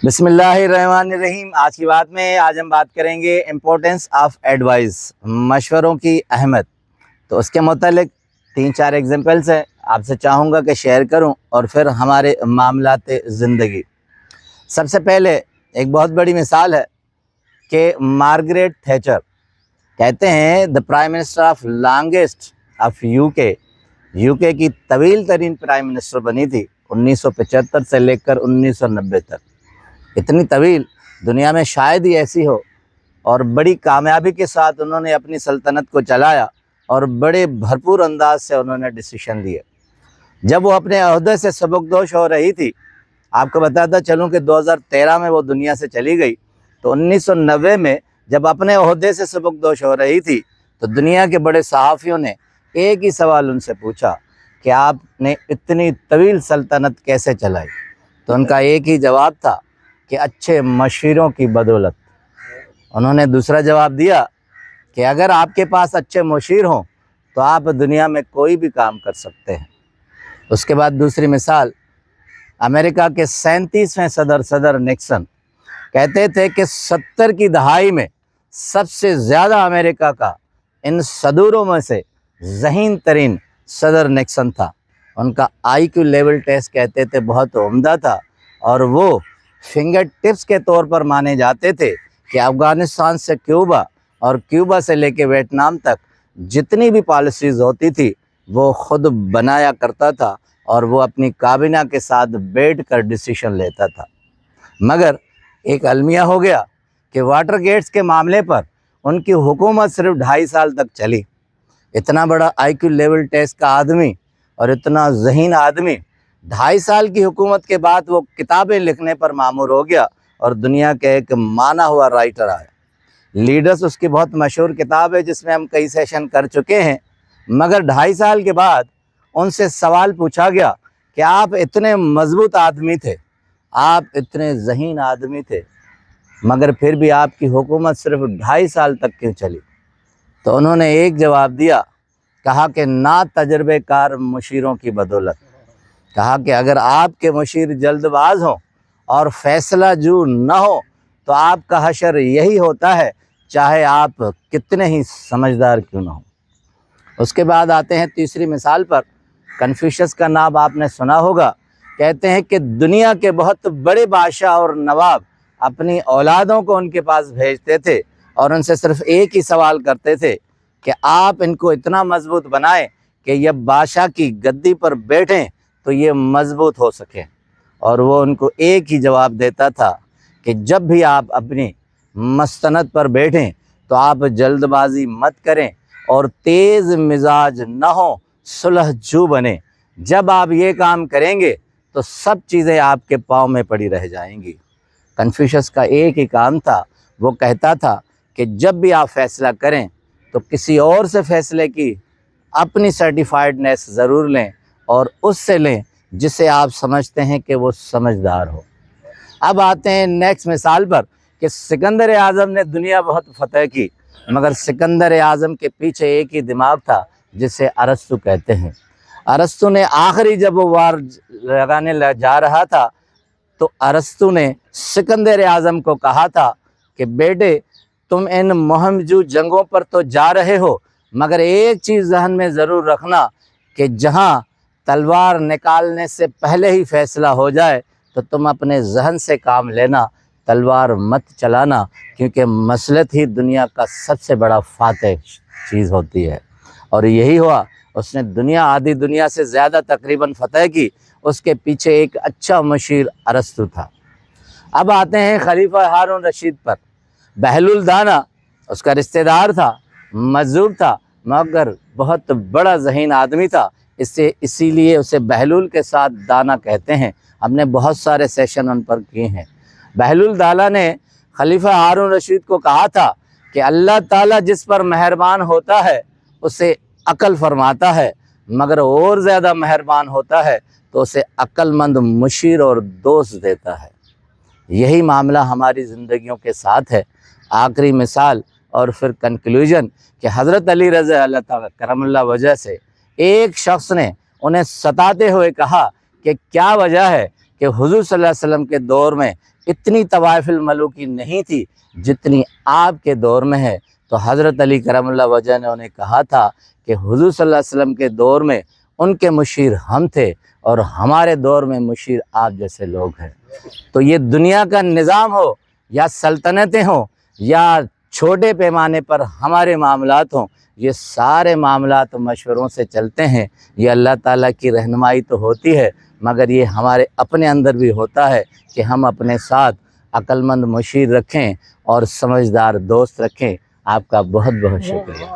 بسم اللہ الرحمن الرحیم۔ آج کی بات میں ہم بات کریں گے امپورٹنس آف ایڈوائز، مشوروں کی اہمیت۔ تو اس کے متعلق 3-4 ایگزامپلس ہیں، آپ سے چاہوں گا کہ شیئر کروں اور پھر ہمارے معاملات زندگی۔ سب سے پہلے ایک بہت بڑی مثال ہے کہ مارگریٹ تھیچر کہتے ہیں the prime minister of longest of you کے کی طویل ترین پرائم منسٹر بنی تھی 1975 سے لے کر 1990 تک۔ اتنی طویل دنیا میں شاید ہی ایسی ہو، اور بڑی کامیابی کے ساتھ انہوں نے اپنی سلطنت کو چلایا اور بڑے بھرپور انداز سے انہوں نے ڈیسیشن لیے۔ جب وہ اپنے عہدے سے سبکدوش ہو رہی تھی، آپ کو بتاتا چلوں کہ 2013 میں وہ دنیا سے چلی گئی، تو 1990 میں جب اپنے عہدے سے سبکدوش ہو رہی تھی تو دنیا کے بڑے صحافیوں نے ایک ہی سوال ان سے پوچھا کہ آپ نے اتنی طویل سلطنت کیسے چلائی؟ تو ان کا ایک ہی جواب تھا کہ اچھے مشیروں کی بدولت۔ انہوں نے دوسرا جواب دیا کہ اگر آپ کے پاس اچھے مشیر ہوں تو آپ دنیا میں کوئی بھی کام کر سکتے ہیں۔ اس کے بعد دوسری مثال، امریکہ کے 37ویں صدر نکسن کہتے تھے کہ 70 کی دہائی میں سب سے زیادہ امریکہ کا ان صدوروں میں سے ذہین ترین صدر نکسن تھا۔ ان کا آئی کیو لیول ٹیسٹ کہتے تھے بہت عمدہ تھا، اور وہ فنگر ٹپس کے طور پر مانے جاتے تھے کہ افغانستان سے کیوبا اور کیوبا سے لے کے ویتنام تک جتنی بھی پالیسیز ہوتی تھی وہ خود بنایا کرتا تھا، اور وہ اپنی کابینہ کے ساتھ بیٹھ کر ڈیسیشن لیتا تھا۔ مگر ایک المیہ ہو گیا کہ واٹر گیٹس کے معاملے پر ان کی حکومت صرف 2.5 سال تک چلی۔ اتنا بڑا آئی کیو لیول ٹیسٹ کا آدمی اور اتنا ذہین آدمی 2.5 سال کی حکومت کے بعد وہ کتابیں لکھنے پر مامور ہو گیا، اور دنیا کے ایک مانا ہوا رائٹر آیا۔ لیڈرز اس کی بہت مشہور کتاب ہے جس میں ہم کئی سیشن کر چکے ہیں۔ مگر 2.5 سال کے بعد ان سے سوال پوچھا گیا کہ آپ اتنے مضبوط آدمی تھے، آپ اتنے ذہین آدمی تھے، مگر پھر بھی آپ کی حکومت صرف 2.5 سال تک کیوں چلی؟ تو انہوں نے ایک جواب دیا، کہا کہ نا تجربے کار مشیروں کی بدولت۔ کہا کہ اگر آپ کے مشیر جلد باز ہوں اور فیصلہ جو نہ ہو تو آپ کا حشر یہی ہوتا ہے، چاہے آپ کتنے ہی سمجھدار کیوں نہ ہوں۔ اس کے بعد آتے ہیں تیسری مثال پر۔ کنفیوشس کا نام آپ نے سنا ہوگا۔ کہتے ہیں کہ دنیا کے بہت بڑے بادشاہ اور نواب اپنی اولادوں کو ان کے پاس بھیجتے تھے اور ان سے صرف ایک ہی سوال کرتے تھے کہ آپ ان کو اتنا مضبوط بنائیں کہ یہ بادشاہ کی گدی پر بیٹھیں تو یہ مضبوط ہو سکیں۔ اور وہ ان کو ایک ہی جواب دیتا تھا کہ جب بھی آپ اپنی مستند پر بیٹھیں تو آپ جلد بازی مت کریں اور تیز مزاج نہ ہوں، صلح جو بنے۔ جب آپ یہ کام کریں گے تو سب چیزیں آپ کے پاؤں میں پڑی رہ جائیں گی۔ کنفیوشس کا ایک ہی کام تھا، وہ کہتا تھا کہ جب بھی آپ فیصلہ کریں تو کسی اور سے فیصلے کی اپنی سرٹیفائیڈنیس ضرور لیں، اور اس سے لیں جسے آپ سمجھتے ہیں کہ وہ سمجھدار ہو۔ اب آتے ہیں نیکسٹ مثال پر کہ سکندر اعظم نے دنیا بہت فتح کی، مگر سکندر اعظم کے پیچھے ایک ہی دماغ تھا جسے ارسطو کہتے ہیں۔ ارسطو نے آخری جب وہ وار لگانے جا رہا تھا تو ارسطو نے سکندر اعظم کو کہا تھا کہ بیٹے تم ان مہم جو جنگوں پر تو جا رہے ہو، مگر ایک چیز ذہن میں ضرور رکھنا کہ جہاں تلوار نکالنے سے پہلے ہی فیصلہ ہو جائے تو تم اپنے ذہن سے کام لینا، تلوار مت چلانا، کیونکہ مسلط ہی دنیا کا سب سے بڑا فاتح چیز ہوتی ہے۔ اور یہی ہوا، اس نے آدھی دنیا سے زیادہ تقریباً فتح کی۔ اس کے پیچھے ایک اچھا مشیر ارسطو تھا۔ اب آتے ہیں خلیفہ ہارون رشید پر۔ بہلول دانا اس کا رشتہ دار تھا، مجذوب تھا، مگر بہت بڑا ذہین آدمی تھا، اسی لیے اسے بہلول کے ساتھ دانا کہتے ہیں۔ ہم نے بہت سارے سیشن ان پر کیے ہیں۔ بہلول دانا نے خلیفہ ہارون رشید کو کہا تھا کہ اللہ تعالیٰ جس پر مہربان ہوتا ہے اسے عقل فرماتا ہے، مگر اور زیادہ مہربان ہوتا ہے تو اسے عقل مند مشیر اور دوست دیتا ہے۔ یہی معاملہ ہماری زندگیوں کے ساتھ ہے۔ آخری مثال اور پھر کنکلوژن کہ حضرت علی رضی اللہ تعالیٰ کرم اللہ وجہ سے ایک شخص نے انہیں ستاتے ہوئے کہا کہ کیا وجہ ہے کہ حضور صلی اللہ علیہ وسلم کے دور میں اتنی طوائف الملوکی نہیں تھی جتنی آپ کے دور میں ہے۔ تو حضرت علی کرم اللہ وجہ نے انہیں کہا تھا کہ حضور صلی اللہ علیہ وسلم کے دور میں ان کے مشیر ہم تھے اور ہمارے دور میں مشیر آپ جیسے لوگ ہیں۔ تو یہ دنیا کا نظام ہو یا سلطنتیں ہوں یا چھوٹے پیمانے پر ہمارے معاملات ہوں، یہ سارے معاملات مشوروں سے چلتے ہیں۔ یہ اللہ تعالیٰ کی رہنمائی تو ہوتی ہے، مگر یہ ہمارے اپنے اندر بھی ہوتا ہے کہ ہم اپنے ساتھ عقل مند مشیر رکھیں اور سمجھدار دوست رکھیں۔ آپ کا بہت بہت شکریہ۔